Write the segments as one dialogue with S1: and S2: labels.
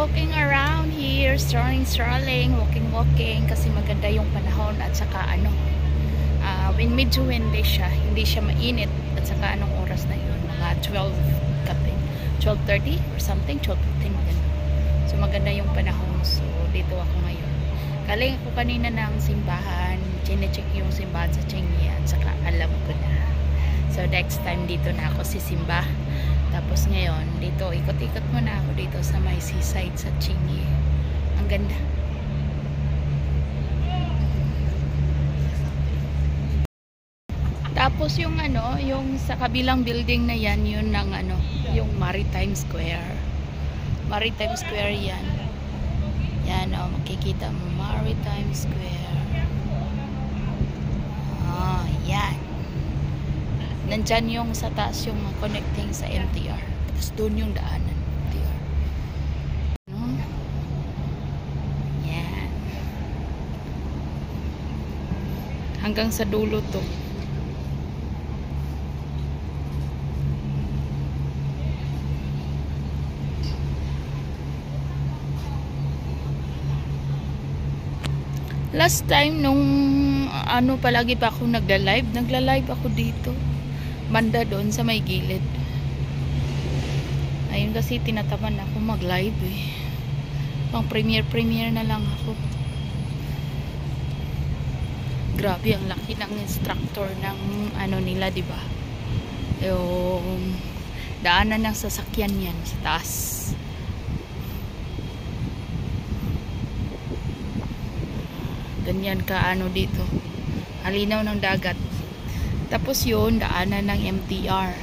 S1: walking around here, strolling, walking kasi maganda yung panahon at saka medyo windy siya, hindi siya mainit at saka anong oras na yun, mga 12:30 or something, 12:15 din. So maganda yung panahon, so dito ako ngayon. Galing ako kanina ng simbahan, chinecheck yung simbahan sa Chingy at saka alam ko na. So next time dito na ako sisimba. Tapos ngayon, dito, ikot-ikot muna ako dito sa may seaside sa Chingy. Ang ganda. Tapos yung yung sa kabilang building na yan, yun ng yung Maritime Square. Maritime Square yan. Yan makikita mo, Maritime Square. Yan. Nandyan yung sa taas yung connecting sa MTR. Tapos doon yung daanan MTR. Yan. Hanggang sa dulo to. Last time nung palagi pa ako nagla-live ako dito. Banda doon sa may gilid. Ayun kasi tinataman ako mag-live eh. Pang premiere na lang ako. Grabe ang laki ng instructor ng nila, di ba? Yung daanan ng sasakyan yan sa taas. Ganyan ka dito. Halinaw ng dagat. Tapos yun, daanan ng MTR.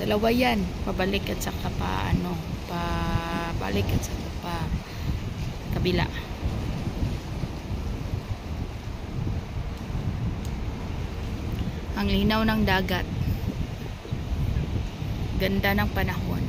S1: Dalawa yan. Pabalik at saka pabalik at saka kabila. Ang linaw ng dagat. Ganda ng panahon.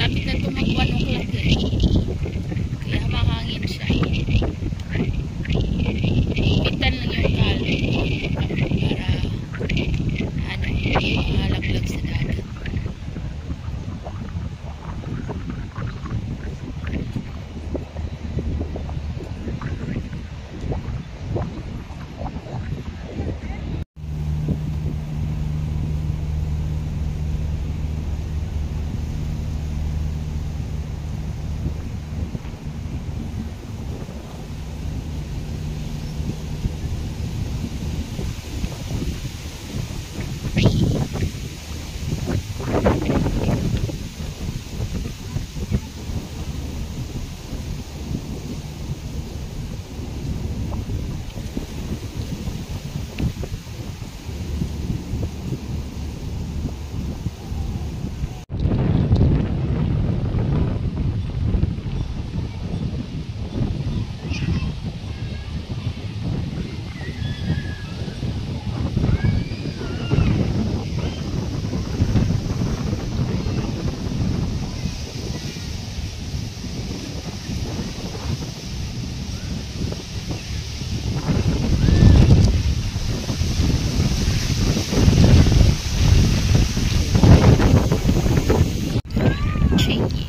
S1: Lapit na ito mag 1 o'clock kaya mahangin siya. Pitan lang yung kalo para malaglag sa dagat. Chingy.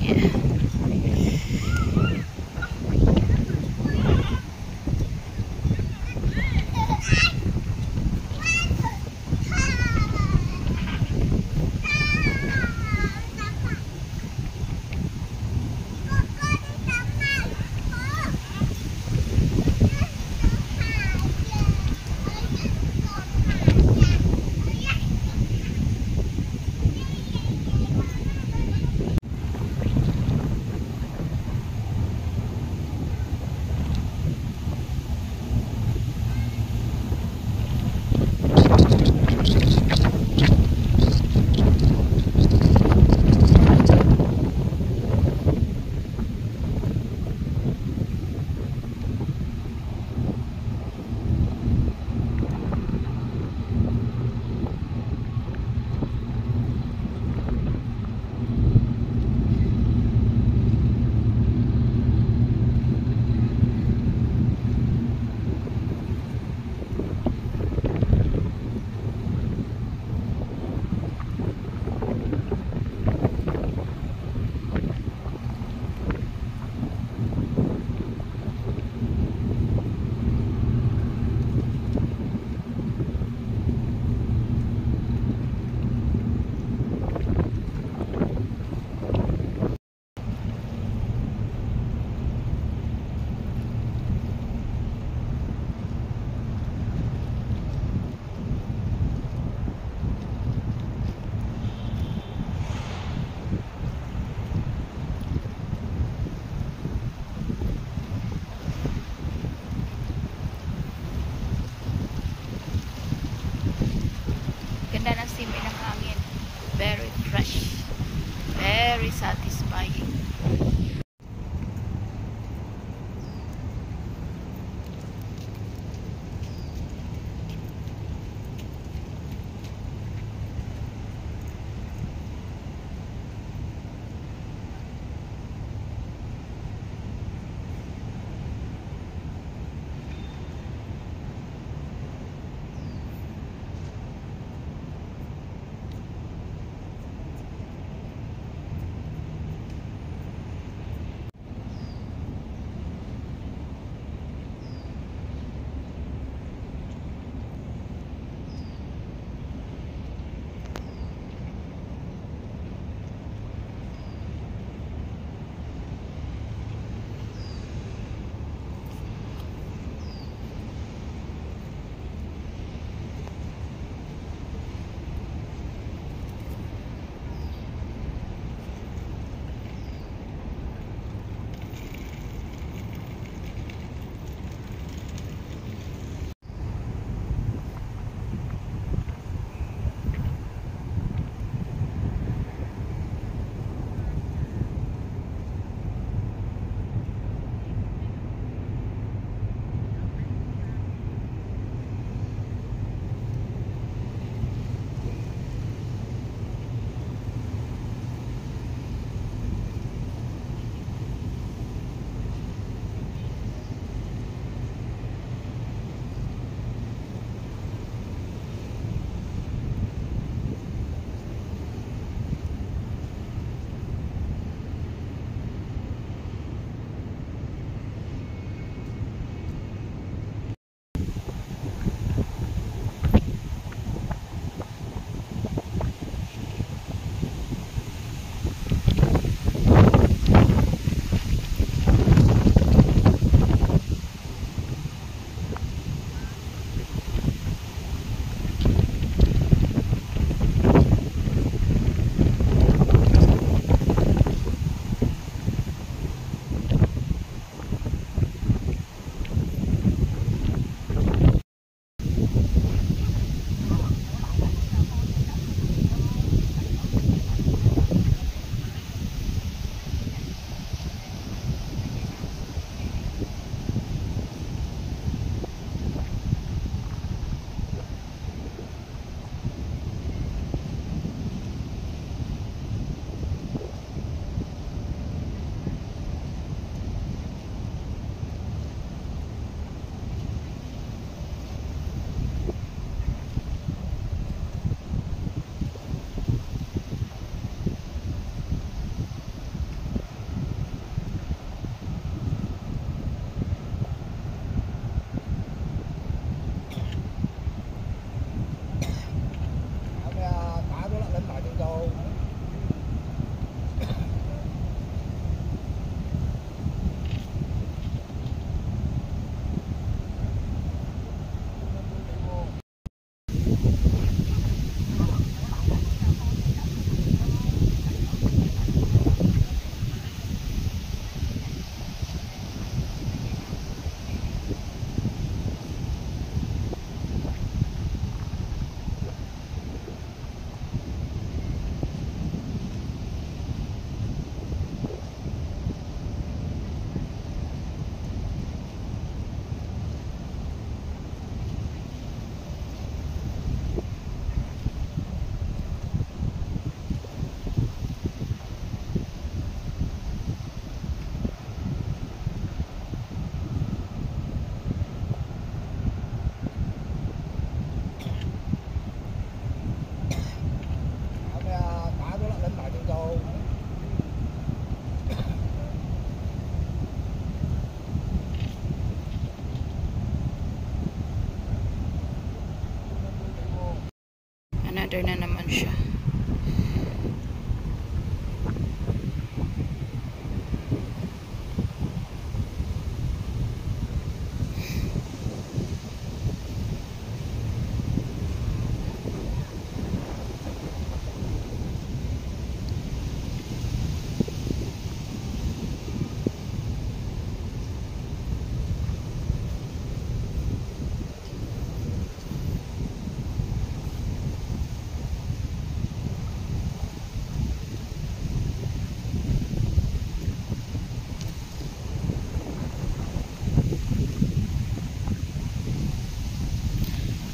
S1: Ganda ng simoy ng hangin. Very fresh. Very satisfying. weather na naman siya.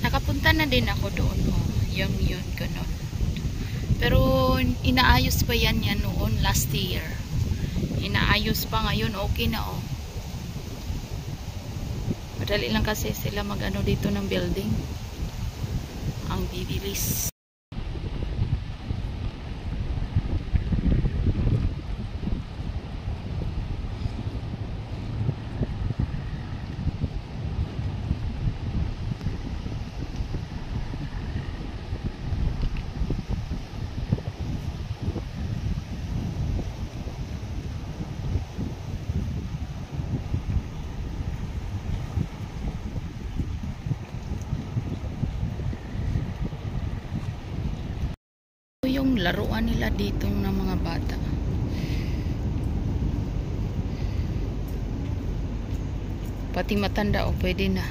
S1: Nakapunta na din ako doon, oh. Yun, ganun. Pero, inaayos pa yan noon, last year. Inaayos pa ngayon, okay na, oh. Madali lang kasi sila mag-ano dito ng building. Ang bibilis. Yung laruan nila dito ng mga bata. Pati matanda, o pwede na.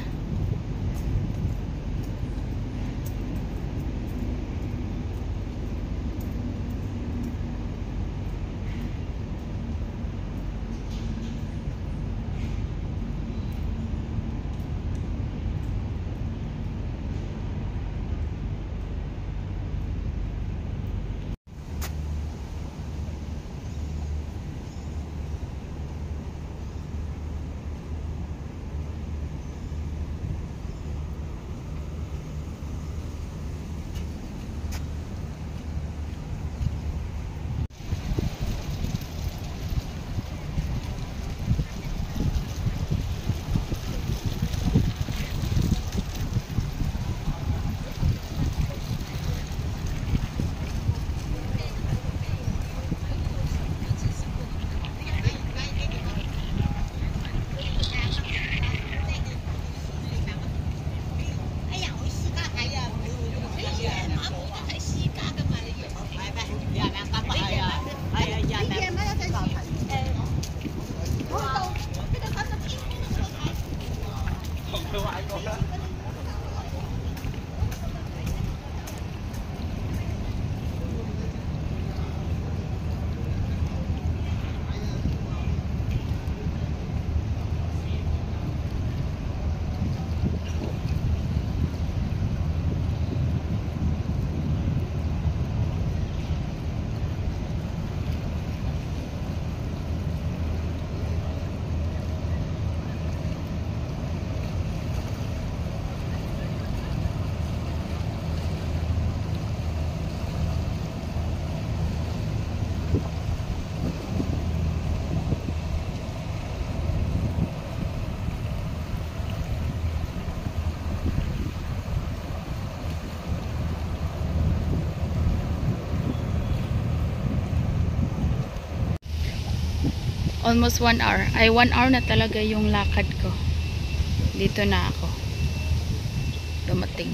S1: Almost 1 hour. Ay, 1 hour na talaga yung lakad ko. Dito na ako. Dumating.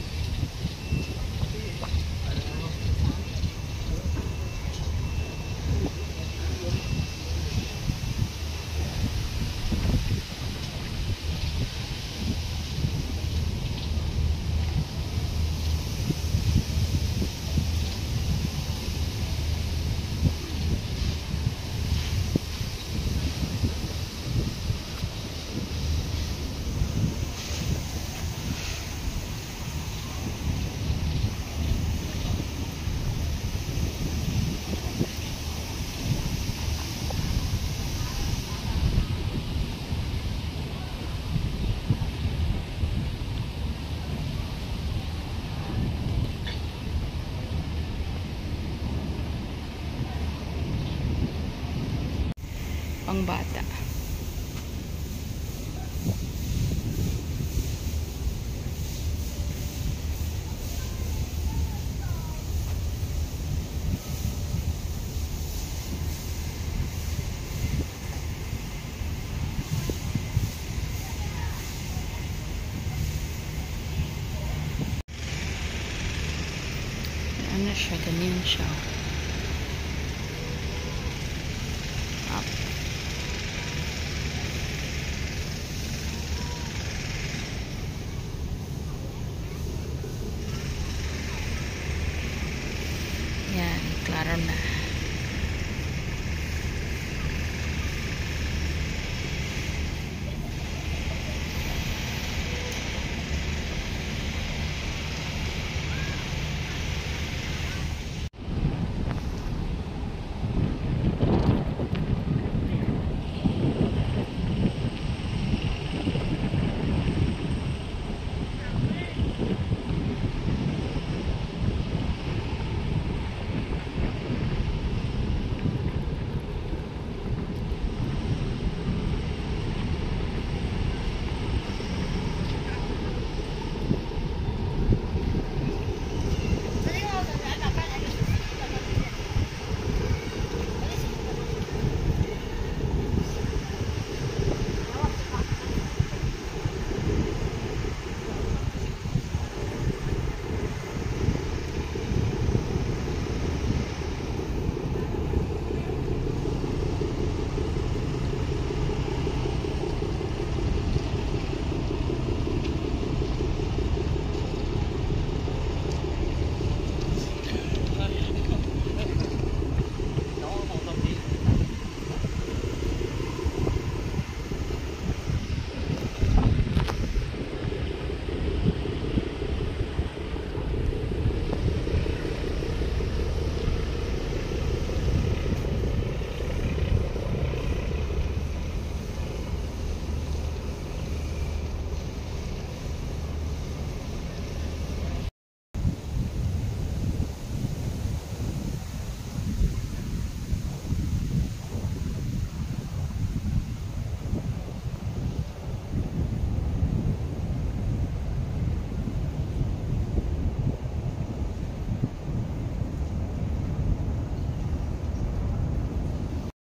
S1: Pangbata. siya, ganyan siya. Up. Yan, klaro na.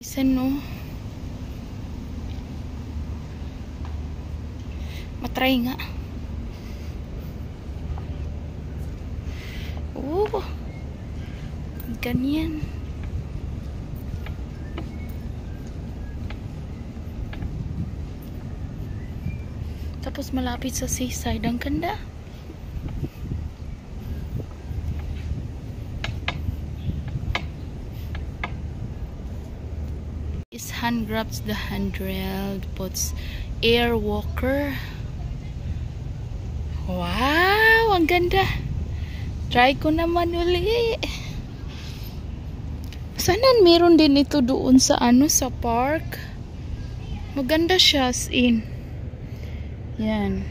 S1: Isan no. Matry nga. Oh. Ganyan. Tapos malapit sa seaside. Ang ganda. Is hand grabs the handrail, puts air walker. Wow, ang ganda. Try ko naman uli. Sana meron din ito doon sa sa park. Maganda siya as in. Yan.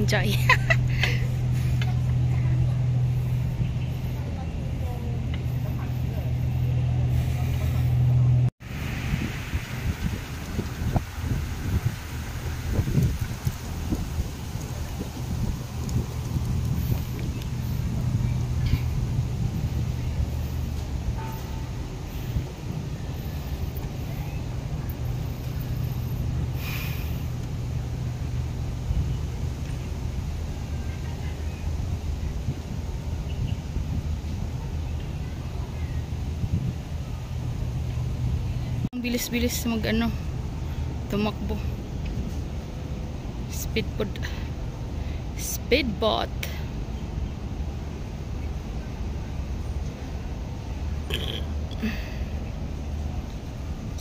S1: enjoy. Ang bilis-bilis mag ano, tumakbo. Speedboat.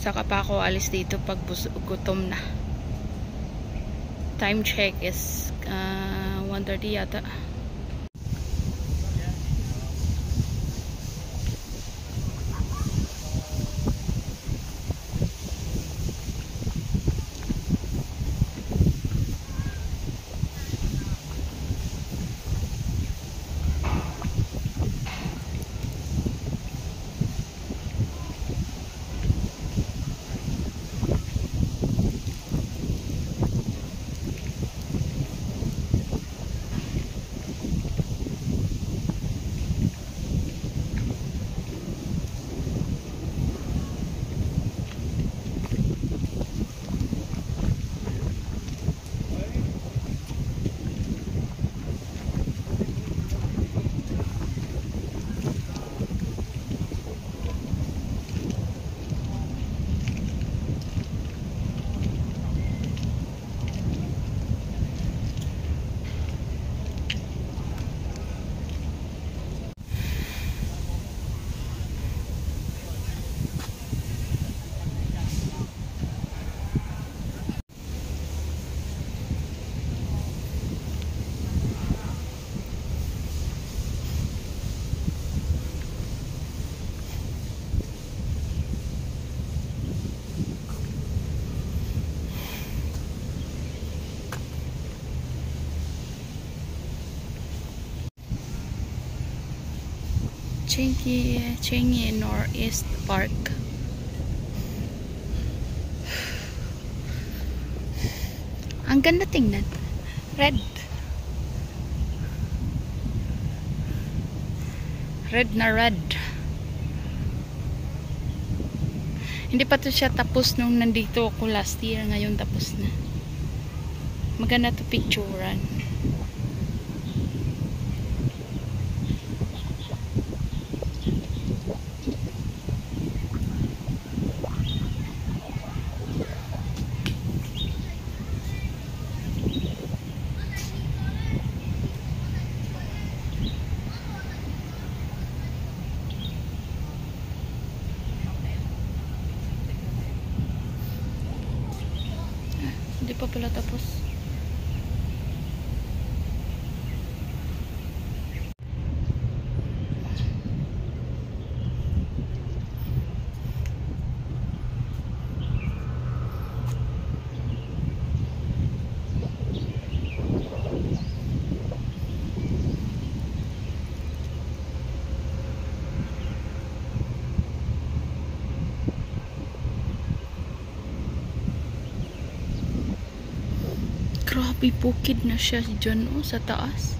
S1: Saka pa ako alis dito pag gutom na. Time check is 1:30 yata. Chingy Northeast Park. Ang ganda tingnan. Red na red. Hindi pa to siya tapos nung nandito ako last year. Ngayon tapos na. Maganda to picturean. Hindi pa pala tapos. Grabe, bukid na siya dyan sa taas.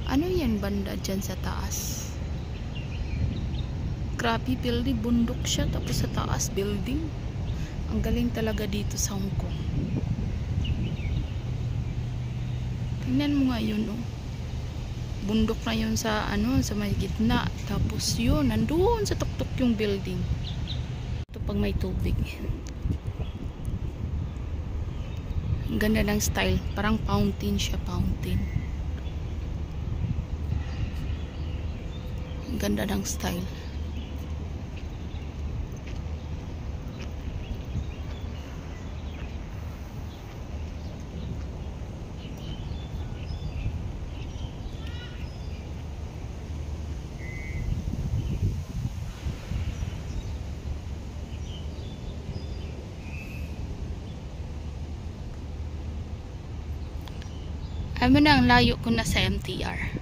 S1: Ano yan banda dyan sa taas? Grabe, building, bundok siya tapos sa taas building. Ang galing talaga dito sa Hong Kong. Tingnan mo nga yun, oh. Bundok na yun sa ano, sa may gitna. Tapos yun, nandoon sa tuktok yung building. Ito pag may tubig. Ang ganda ng style. Parang fountain siya, fountain. Ang ganda ng style. Alam mo na, ang layo ko na sa MTR.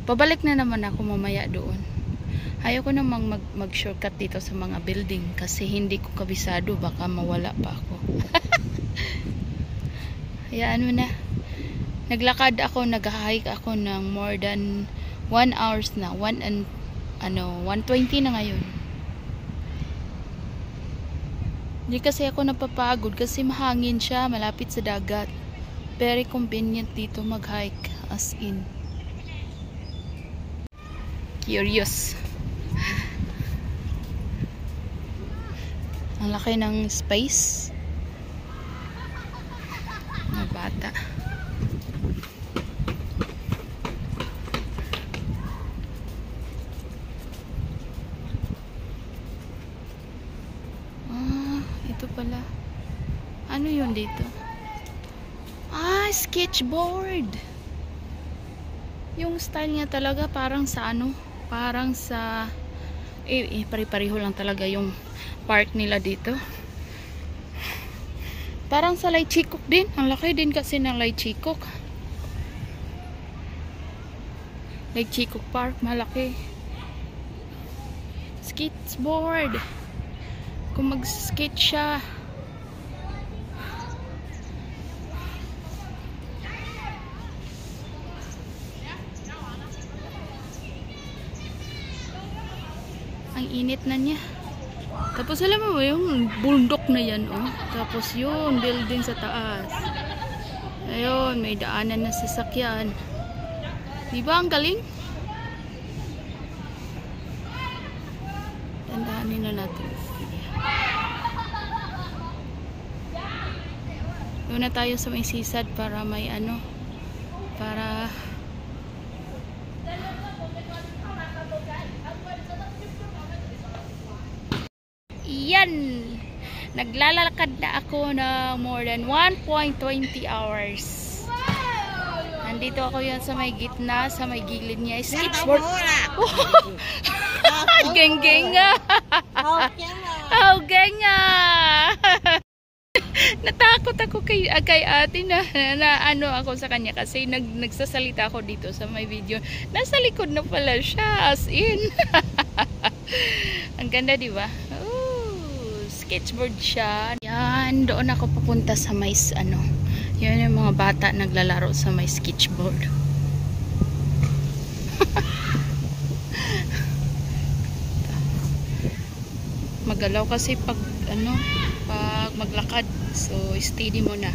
S1: Pabalik na naman ako mamaya doon. Ayaw ko namang mag-shortcut dito sa mga building kasi hindi ko kabisado, baka mawala pa ako. Hayaan mo na. Naglakad ako, nag-hike ako ng more than 1 hours na. 120 na ngayon. Hindi kasi ako napapagod kasi mahangin siya, malapit sa dagat. Very convenient dito mag-hike, as in. Curious. Ang laki ng space. Mga bata. Ito pala. Ano yun dito? Sketchboard. Yung style niya talaga parang sa ano? Parang sa pare-pareho lang talaga yung park nila dito. Parang sa Laychikok din. Ang laki din kasi ng Laychikok. Laychikok Park, malaki. Skateboard. Kung mag-skate siya. Ang init na niya. Tapos alam mo yung bundok na yan, oh. Tapos yun, building sa taas. Ayun, may daanan na sasakyan. Diba ang galing? Tandaanin na natin. Doon na tayo sa may sisad para may ano, para yan, naglalakad na ako ng more than 1.20 hours. Nandito ako yan sa may gitna, sa may gilid niya. Skateboard. Geng-geng nga. Geng nga. Natakot ako kay ate na ano ako sa kanya kasi nagsasalita ako dito sa may video. Nasa likod na pala siya, as in. Ang ganda, di ba? Sketchboard siya. Yan, doon ako papunta sa may ano. Yan yung mga bata naglalaro sa may sketchboard. Magalaw kasi pag ano, pag maglakad. So steady mo na.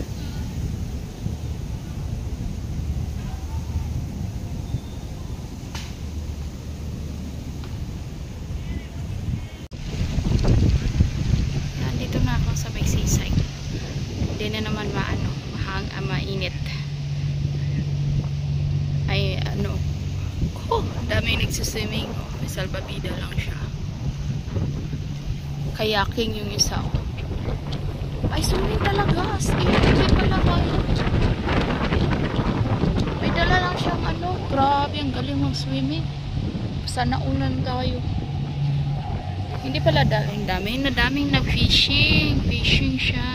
S1: Nandito na ako sa may seaside. Hindi na naman mainit. Ay ano, dami nagsiswimming. May salbabida lang siya. Kayaking yung isa. Ay, swimming talaga. Hindi pala kayo. May dala lang siyang ano. Grabe, ang galing ng swimming. Sana ulan tayo. Hindi pala daming nag-fishing. Fishing siya.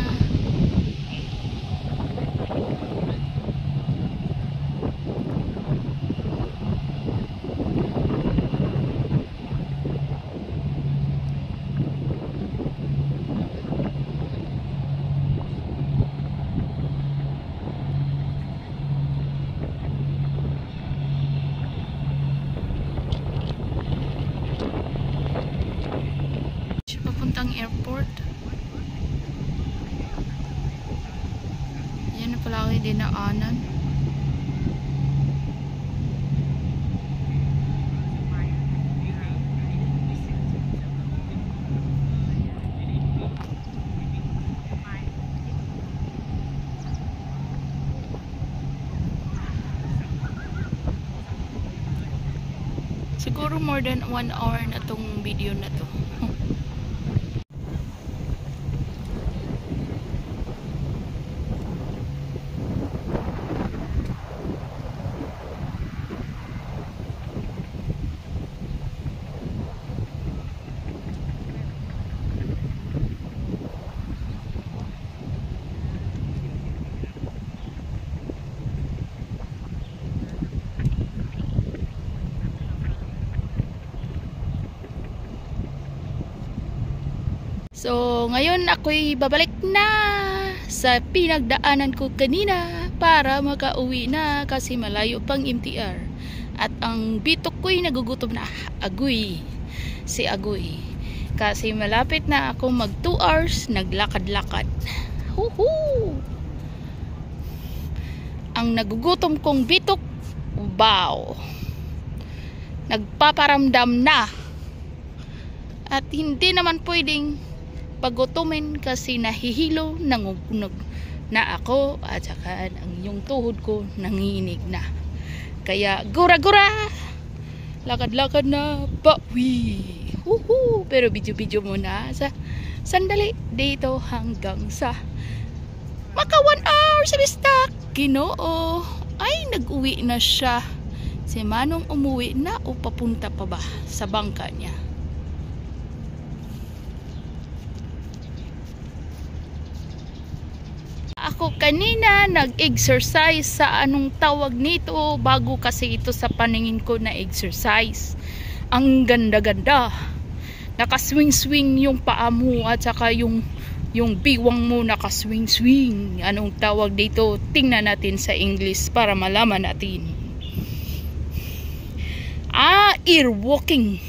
S1: Papuntang airport. Yan na pala ang dinaanan. Siguro more than 1 hour na tong video na to. So, ngayon ako'y babalik na sa pinagdaanan ko kanina para makauwi na kasi malayo pang MTR. At ang bitok ko'y nagugutom na. Agoy. Si Agoy. Kasi malapit na ako mag 2 hours naglakad-lakad. Huhu! Ang nagugutom kong bitok, wow! Nagpaparamdam na. At hindi naman pwedeng pagutumin kasi nahihilo, nangugunog na ako at saka ang yung tuhod ko nanginig na. Kaya gura-gura, lakad-lakad na pauwi. Pero video-video muna sa sandali dito hanggang sa maka 1 hour sa bistak. Ginoo, ay nag-uwi na siya. Si Manong umuwi na o papunta pa ba sa bangka niya? Ako kanina nag-exercise sa anong tawag nito, bago kasi ito sa paningin ko na exercise. Ang ganda-ganda. Nakaswing-swing yung paa mo at saka yung biwang mo nakaswing-swing. Anong tawag dito? Tingnan natin sa English para malaman natin. Ear walking.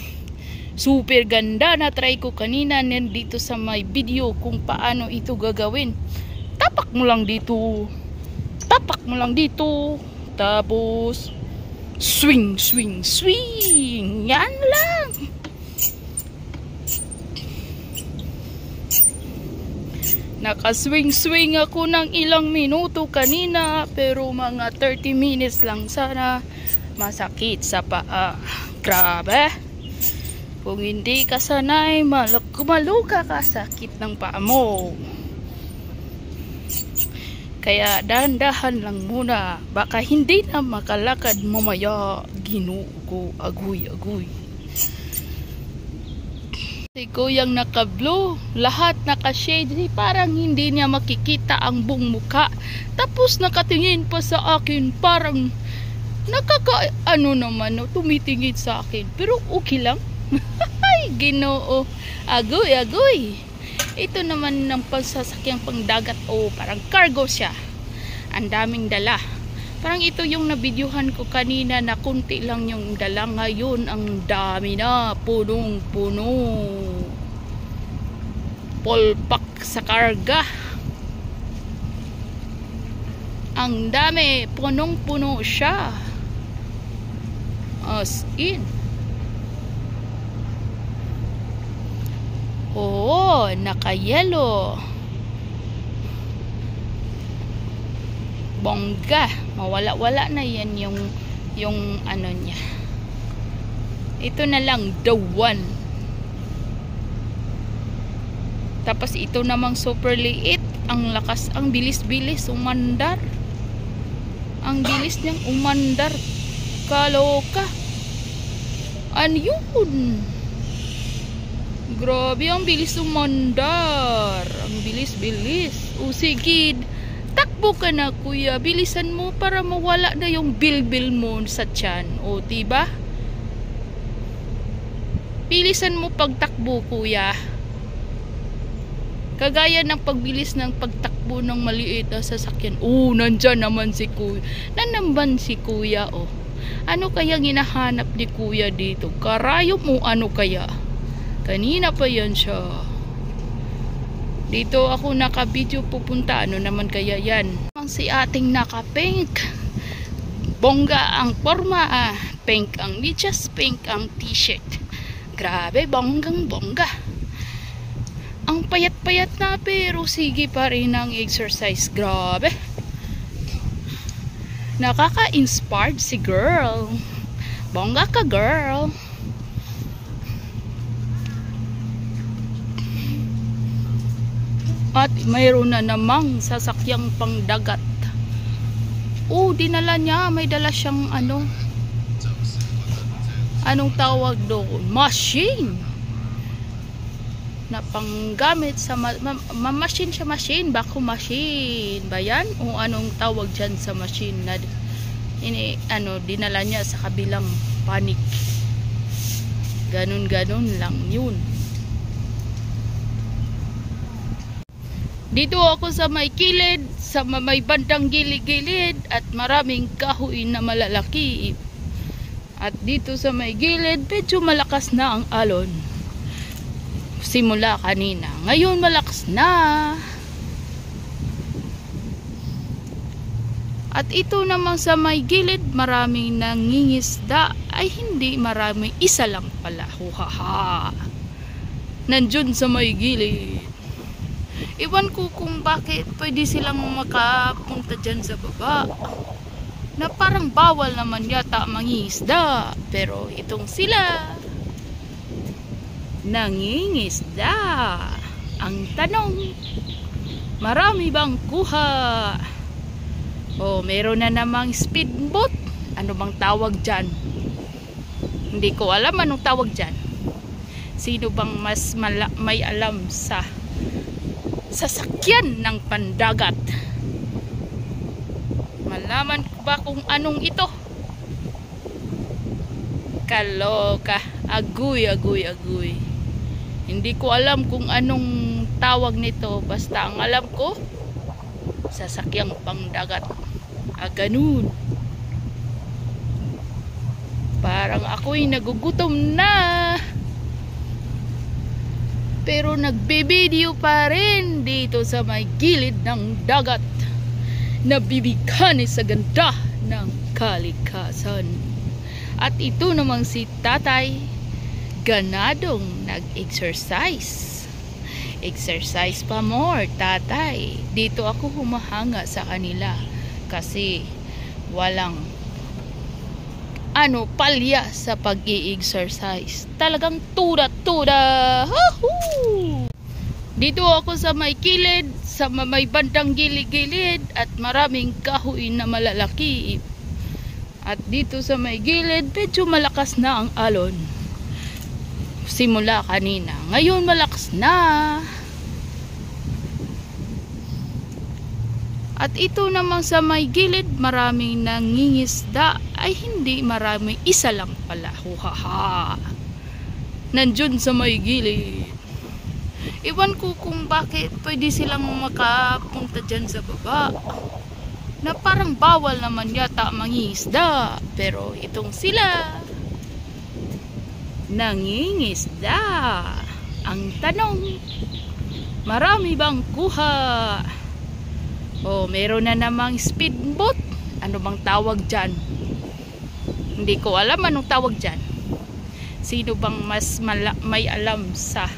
S1: Super ganda. Na-try ko kanina nandito sa may video kung paano ito gagawin. Tapak mo lang dito. Tapak mo lang dito. Tapos swing, swing, swing. Yan lang. Nakaswing-swing ako ng ilang minuto kanina. Pero mga 30 minutes lang sana. Masakit sa paa. Grabe. Kung hindi ka sanay, maluka ka, sakit ng paa mo. Kaya dahan-dahan lang muna. Baka hindi na makalakad mamaya. Ginoo ko, agoy-agoy. Si Kuyang naka-blue, lahat naka-shade. Parang hindi niya makikita ang buong muka. Tapos nakatingin pa sa akin. Parang tumitingin sa akin. Pero okay lang. Ay, Ginoo. Agoy-agoy. Ito naman ng pagsasakyang pangdagat o parang cargo siya. Ang daming dala. Parang ito yung nabidyohan ko kanina na kunti lang yung dala. Ngayon ang dami na. Punong-puno. Polpak sa karga. Ang dami. Punong-puno siya. As in. Oo, naka-yellow. Bongga. Mawala-wala na yan yung ano niya. Ito na lang, the one. Tapos ito namang super liit. Ang lakas, ang bilis-bilis, umandar. Ang bilis niyang umandar. Kaloka. Ano yun? Grabe, ang bilis umandar. Ang bilis-bilis. O sige, takbo ka na kuya. Bilisan mo para mawala na yung bilbil mo sa tiyan. O diba? Bilisan mo pagtakbo kuya. Kagaya ng pagbilis ng pagtakbo ng maliit na sasakyan. Nandyan naman si kuya. Nanamban si kuya o. Ano kaya hinahanap ni kuya dito? Karayo mo ano kaya? Kanina pa yan siya. Dito ako naka-video pupunta. Ano naman kaya yan? Ang si ating naka-pink. Bongga ang forma. Pink ang medyas. Pink ang t-shirt. Grabe, bonggang bongga. Ang payat-payat na pero sige pa rin ang exercise. Grabe. Nakaka-inspired si girl. Bongga ka girl. At mayroon na namang sasakyang pangdagat. Dinala niya. May dala siyang anong tawag doon? Machine. Na panggamit sa machine siya, machine. Bako machine. Ba yan? O anong tawag dyan sa machine na dinala niya sa kabilang panig. Ganun-ganun lang yun. Dito ako sa may kilid, sa may bandang gilid-gilid at maraming kahoy na malalaki. At dito sa may gilid, medyo malakas na ang alon. Simula kanina. Ngayon malakas na. At ito naman sa may gilid, maraming nangingisda. Ay hindi marami, isa lang pala. Huhaha. Nandun sa may gilid. Iwan ko kung bakit pwede silang makapunta dyan sa baba. Na parang bawal naman yata mangingisda. Pero itong sila, nangingisda. Ang tanong, marami bang kuha? O meron na namang speedboat. Ano bang tawag dyan? Hindi ko alam anong tawag dyan. Sino bang mas may alam sa sasakyan ng pandagat? Malaman ko ba kung anong ito? Kaloka. Agoy. Hindi ko alam kung anong tawag nito. Basta ang alam ko, sasakyang pangdagat. Ganun. Parang ako'y nagugutom na. Pero nagbe-video pa rin dito sa may gilid ng dagat. Nabibigani sa ganda ng kalikasan. At ito namang si tatay, ganadong nag-exercise. Exercise pa more, tatay. Dito ako humahanga sa kanila kasi walang palya sa pag-i-exercise. Talagang tuda. Dito ako sa may kilid, sa may bandang gilid-gilid at maraming kahoy na malalaki. At dito sa may gilid, medyo malakas na ang alon. Simula kanina. Ngayon malakas na. At ito namang sa may gilid, maraming nangingisda. Ay hindi marami, isa lang pala. Huhaha. Nandun sa may gilid. Iwan ko kung bakit pwede silang makapunta dyan sa baba. Na parang bawal naman yata mangingisda. Pero itong sila, nangingisda. Ang tanong, marami bang kuha? O meron na namang speedboat. Ano bang tawag dyan? Hindi ko alam anong tawag dyan. Sino bang mas may alam sa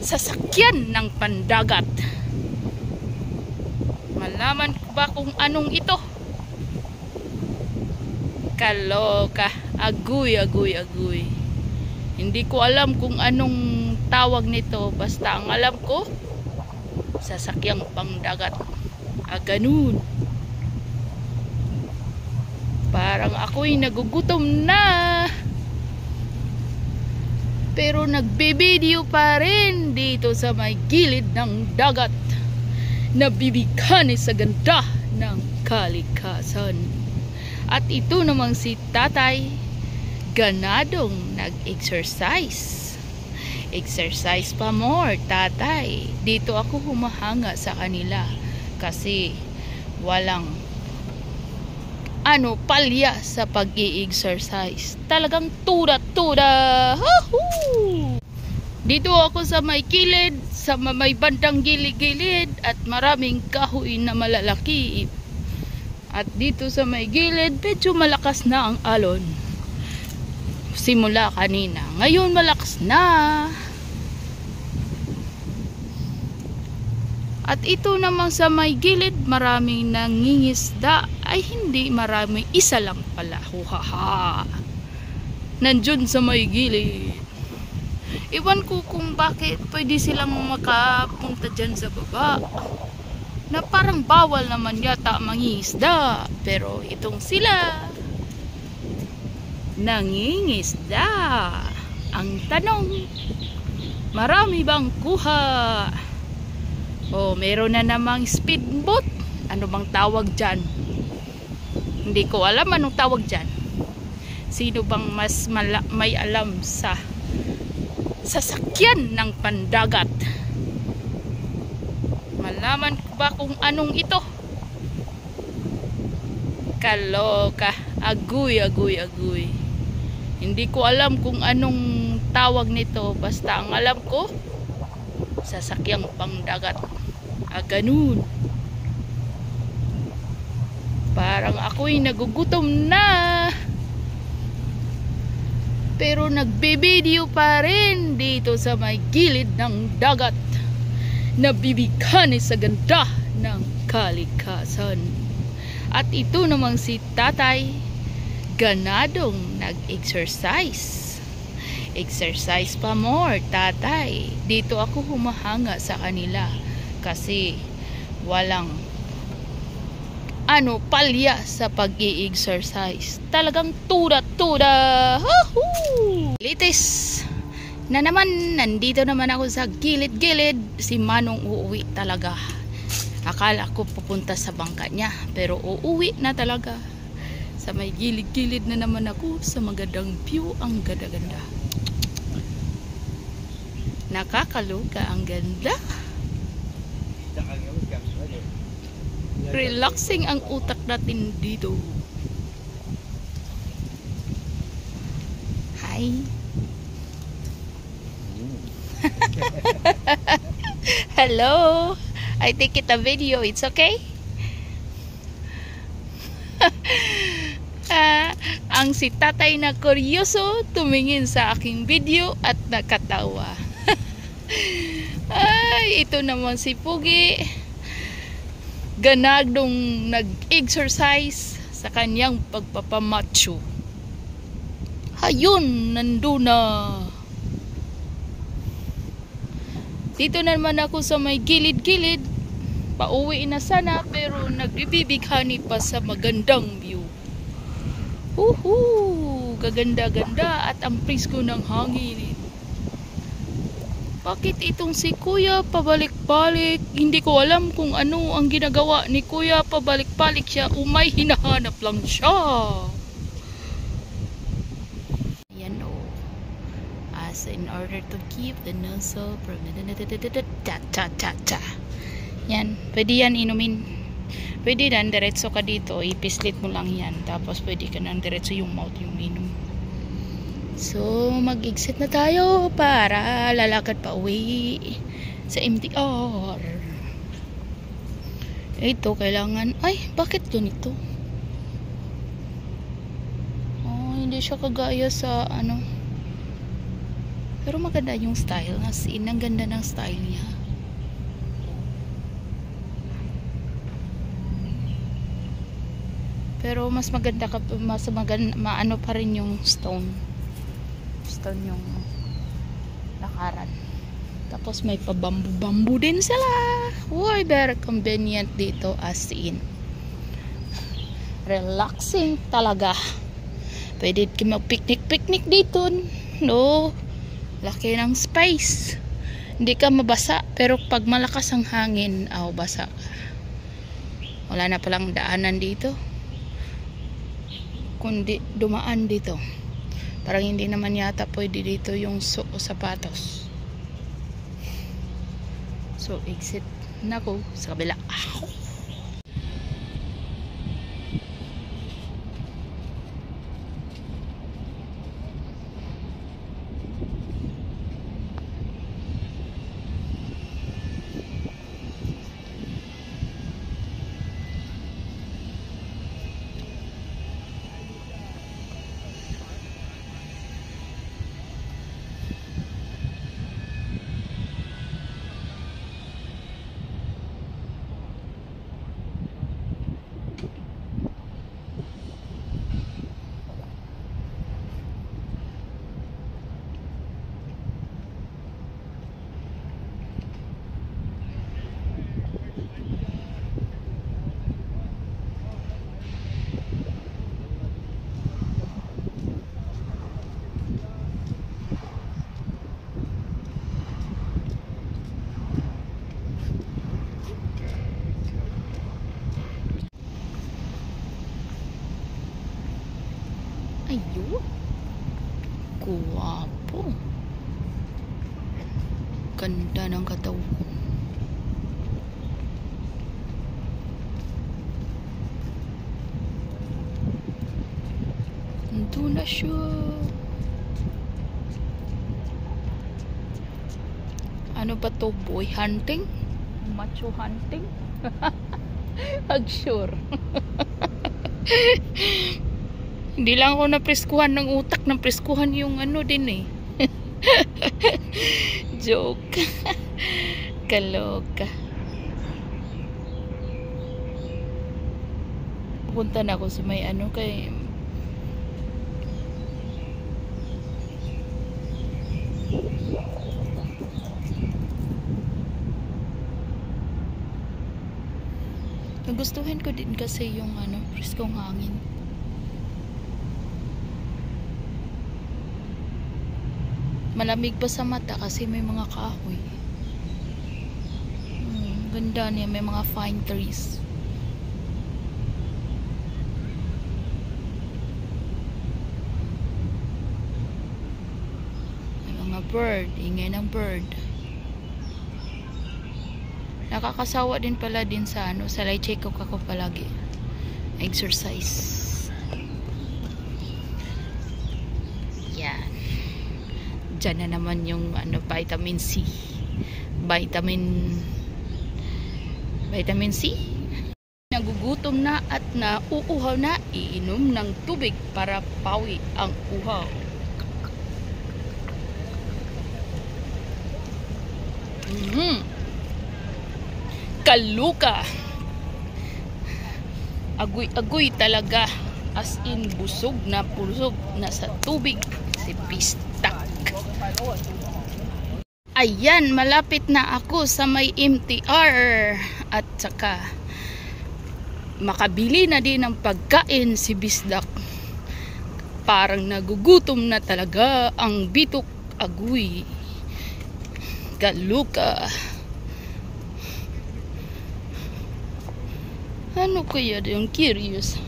S1: sasakyan ng pandagat? Malaman ko ba kung anong ito? Kaloka. Agoy. Hindi ko alam kung anong tawag nito. Basta ang alam ko, sasakyang pangdagat. Ganun. Parang ako'y nagugutom na. Pero nagbe-video pa rin dito sa may gilid ng dagat. Nabibigani sa ganda ng kalikasan. At ito namang si tatay, ganadong nag-exercise. Exercise pa more, tatay. Dito ako humahanga sa kanila kasi walang palya sa pag-i-exercise. Talagang tuda. Dito ako sa may kilid, sa may bandang gilid-gilid at maraming kahoy na malalaki. At dito sa may gilid, medyo malakas na ang alon. Simula kanina. Ngayon malakas na. At ito namang sa may gilid, maraming nangingisda. Ay hindi marami, isa lang pala. Huhaha. Nandun sa may gilid. Iwan ko kung bakit pwede silang makapunta dyan sa baba. Na parang bawal naman yata mangingisda. Pero itong sila, nangingisda. Ang tanong, marami bang kuha? O meron na namang speedboat. Ano bang tawag dyan? Hindi ko alam anong tawag dyan. Sino bang mas may alam sa sasakyan ng pandagat? Malaman ko ba kung anong ito? Kaloka. Agoy. Hindi ko alam kung anong tawag nito. Basta ang alam ko, sasakyang pangdagat. Ganun. Parang ako'y nagugutom na. Pero nagbibideo pa rin dito sa may gilid ng dagat. Nabibigani sa ganda ng kalikasan. At ito namang si tatay, ganadong nag-exercise. Exercise pa more, tatay. Dito ako humahanga sa kanila kasi walang palya sa pag-i-exercise. Talagang tuda. Litis na naman, nandito naman ako sa gilid-gilid. Si Manong uuwi talaga. Akala ko pupunta sa bangka niya, pero uuwi na talaga. Sa may gilid-gilid na naman ako sa magandang view. Ang ganda-ganda. Nakakaloka, ang ganda. Relaxing ang utak natin dito. Hi. Hello. I take it a video. It's okay? Ang si tatay na kuryoso tumingin sa aking video at nakatawa. Ay, ito naman si Pugi. Ganadong nag-exercise sa kanyang pagpapamacho. Ayun, nandun na. Dito naman ako sa may gilid-gilid. Pauwi na sana pero nagbibighani pa sa magandang view. Gaganda-ganda at ang presko ng hangin. Bakit itong si Kuya pabalik-balik? Hindi ko alam kung ano ang ginagawa ni Kuya. Pabalik-balik siya. May hinahanap lang siya. Ayan o. As in order to keep the nozzle from cha. Yan. Pwede yan inumin. Pwede yan. Diretso ka dito. Ipislit mo lang yan. Tapos pwede ka nang diretso yung mouth yung minum. So, mag-exit na tayo para lalakad pa uwi sa MTR. Ito, kailangan... Ay, bakit ganito? Oh, hindi siya kagaya sa ano. Pero maganda yung style. As in, ang ganda ng style niya. Pero mas maganda maano pa rin yung stone yung lakaran. Tapos may pa bambu din sila. Uy, very convenient dito as in. Relaxing talaga. Pwede kayo mag-picnic dito. No? Laki ng space. Hindi ka mabasa. Pero pag malakas ang hangin, basa ka. Wala na palang daanan dito. Kundi dumaan dito. Parang hindi naman yata pwede dito yung sapatos. So, exit na ko sa kabila. Ayun. Guwapo. Ganda ng katawan. Ito na siya. Ano ba to? Boy hunting? Macho hunting? Sure. Hindi lang ako napreskuhan ng utak. Napreskuhan yung ano din eh. Joke. Kaloka. Punta na ako sa may ano kay nagustuhan ko din kasi yung ano, preskong hangin. Malamig pa sa mata kasi may mga kahoy. Ganda niya, may mga fine trees. May mga bird, ingay ng bird. Nakakasawa din pala din sa ano, sa light check ako palagi. Exercise. Yan. Diyan na naman yung ano, vitamin C. Vitamin C. Nagugutom na at nauuhaw na, iinom ng tubig para pawi ang uhaw. Kaluka. Agoy talaga. As in busog na sa tubig si Pistak. Ayan, malapit na ako sa may MTR at saka makabili na din ng pagkain si Bisdak. Parang nagugutom na talaga ang bitok agoy. Kaluka. Ano kaya yung curious?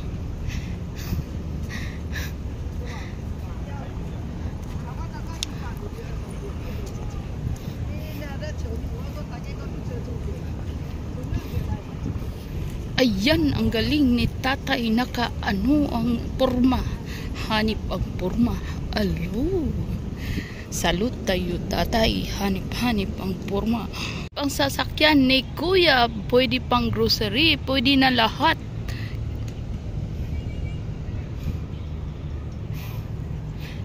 S1: Ayan, ang galing ni tatay. Naka-ano ang porma. Hanip ang porma. Alo. Salud tayo tatay. Hanip-hanip ang porma. Ang sasakyan ni kuya, pwede pang grocery, pwede na lahat.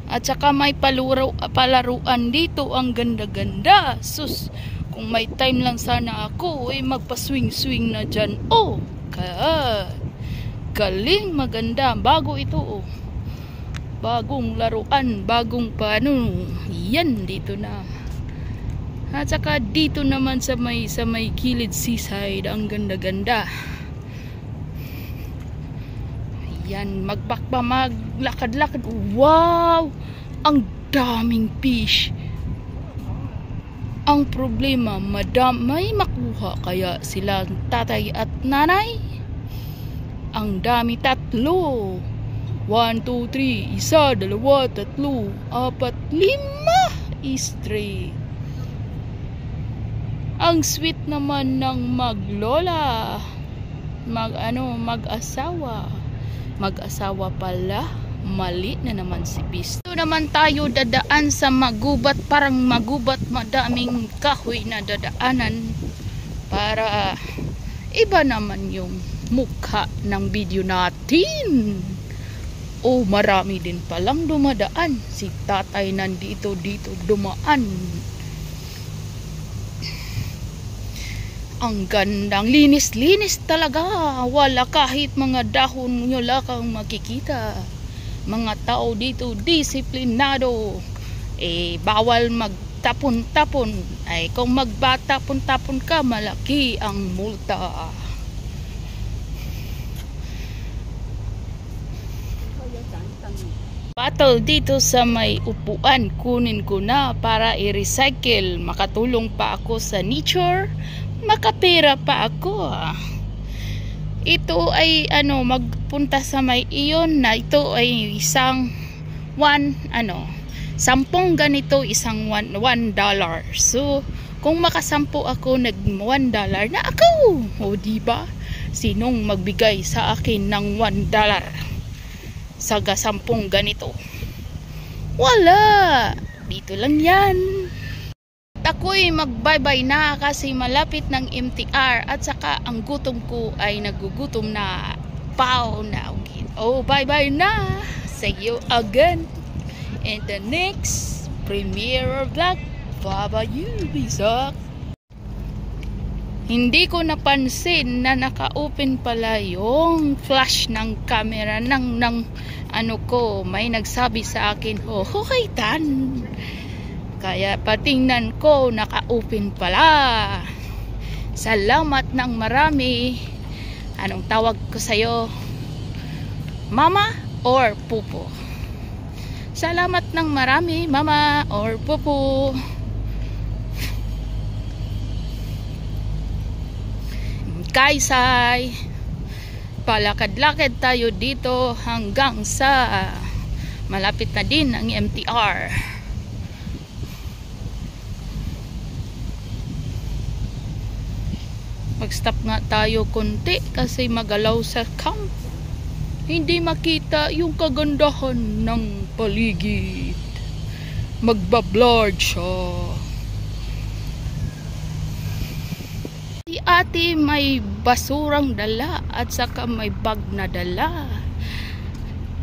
S1: At saka may palaruan dito, ang ganda-ganda. Sus, kung may time lang sana ako, magpa-swing-swing na dyan. Oh, galing, maganda. Bago ito, oh. Bagong laruan, bagong paano. Yan, dito na. At saka dito naman sa may kilid seaside, ang ganda-ganda. Yan, maglakad-lakad. Wow! Ang daming fish. Ang problema, may makuha kaya sila tatay at nanay? Ang dami, 3. 1, 2, 3, 1, 2, 3, 4, 5 straight. Ang sweet naman ng maglola. Mag-asawa. Mag-asawa pala. Mali na naman si Bis. Ito naman tayo dadaan sa magubat. Parang magubat, madaming kahoy na dadaanan. Para iba naman yung mukha ng video natin. Oh, marami din palang dumadaan. Si tatay nandito dumaan. Ang gandang, linis-linis talaga. Wala kahit mga dahon nyo lang makikita. Mga tao dito disiplinado. Bawal magtapon-tapon. Kung magbatapon-tapon ka, malaki ang multa. Battle dito sa may upuan, kunin ko na para i-recycle. Makatulong pa ako sa nature. Makapera pa ako. Ito ay magpunta sa may iyon na ito ay isang 10 ganito, isang $1. So kung makasampu ako, nag $1 na ako. O diba? Sinong magbigay sa akin ng $1? sampung ganito. Wala. Dito lang yan. Ako'y mag-bye-bye na kasi malapit ng MTR at saka ang gutom ko ay nagugutom na. Pow na. Oh, bye-bye na. See you again in the next premiere vlog. Bye-bye you, Bisak. Hindi ko napansin na naka-open pala yung flash ng camera ng ano ko. May nagsabi sa akin, oh, kaitan. Kaya patingnan ko, naka-open pala. Salamat ng marami. Anong tawag ko sa'yo? Mama or Pupo? Salamat ng marami, Mama or Pupo. Kaysay. Palakad-lakad tayo dito hanggang sa malapit na din ang MTR. Mag-stop nga tayo konti kasi magalaw sa camp. Hindi makita yung kagandahan ng paligid. Magbablurred siya. Si ate may basurang dala at saka may bag na dala.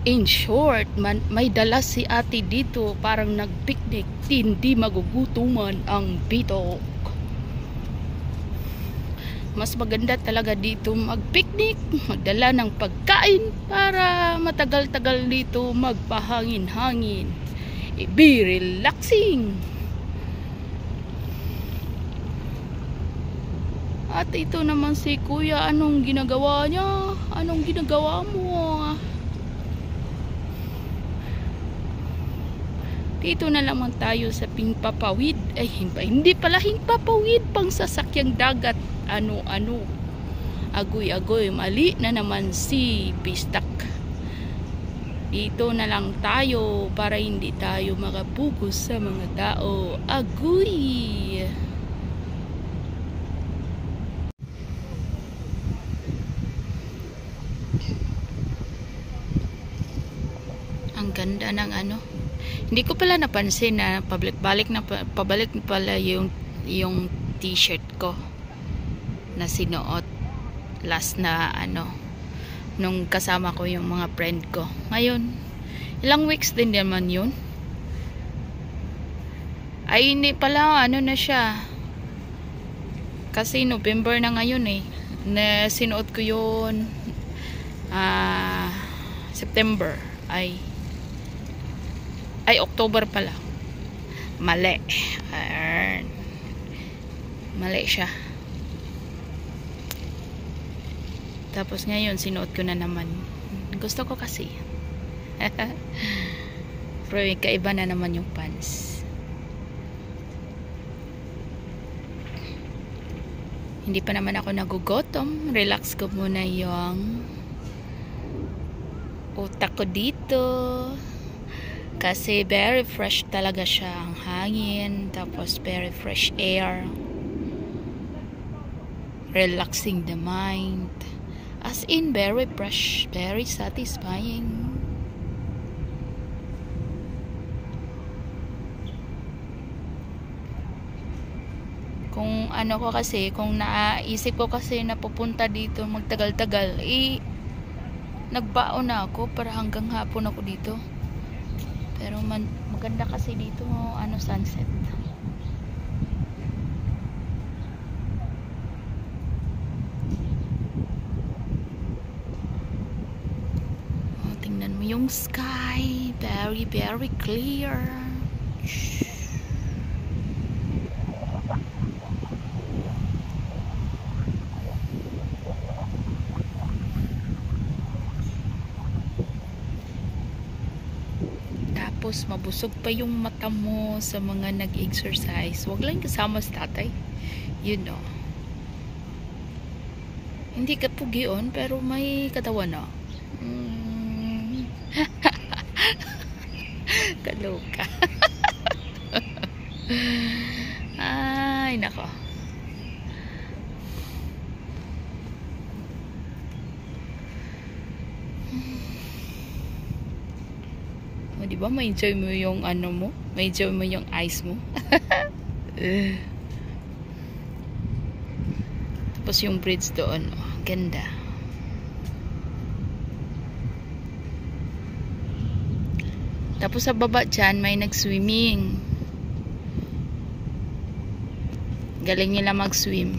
S1: In short, may dala si ate dito, parang nagpiknik. Hindi magugutuman ang bitok. Mas maganda talaga dito magpiknik, magdala ng pagkain para matagal-tagal dito magpahangin-hangin. Be relaxing. At ito naman si Kuya, anong ginagawa niya? Anong ginagawa mo? Dito na naman tayo sa Himpapawid. Ay, hindi pala Himpapawid, pang sasakyang dagat. Ano-ano. Agoy-agoy. Mali na naman si Pistak. Dito na lang tayo para hindi tayo makapugos sa mga tao. Agoy! Ang ganda ng ano. Hindi ko pala napansin na pabalik na pala yung t-shirt ko na sinuot last na ano nung kasama ko yung mga friend ko. Ngayon, ilang weeks din naman yun. Ay hindi pala, ano na siya. Kasi November na ngayon eh. Na sinuot ko yun September. Ay October pala. Mali. Mali siya. Tapos ngayon sinuot ko na naman. Gusto ko kasi. Pero kaiba na naman yung pants. Hindi pa naman ako nagugutom. Relax ko muna yung utak ko dito. Kasi very fresh talaga siya ang hangin. Tapos very fresh air. Relaxing the mind. As in, very fresh, very satisfying. Kung ano ko kasi, kung naisip ko kasi na pupunta dito magtagal-tagal, nagbaon na ako para hanggang hapon ako dito. Pero maganda kasi dito, sunset. Tingnan mo yung sky, very very clear. Tapos mabusog pa yung mata mo sa mga nag-exercise. Wag lang kasama si tatay, you know. Hindi ka pugion pero may katawan na. Kaloka. Ay, nako. Di ba may enjoy mo yung ano mo? May enjoy mo yung eyes mo? Tapos yung bridge doon, oh, ganda. Tapos sa baba dyan, may nag-swimming. Galing nila mag-swim.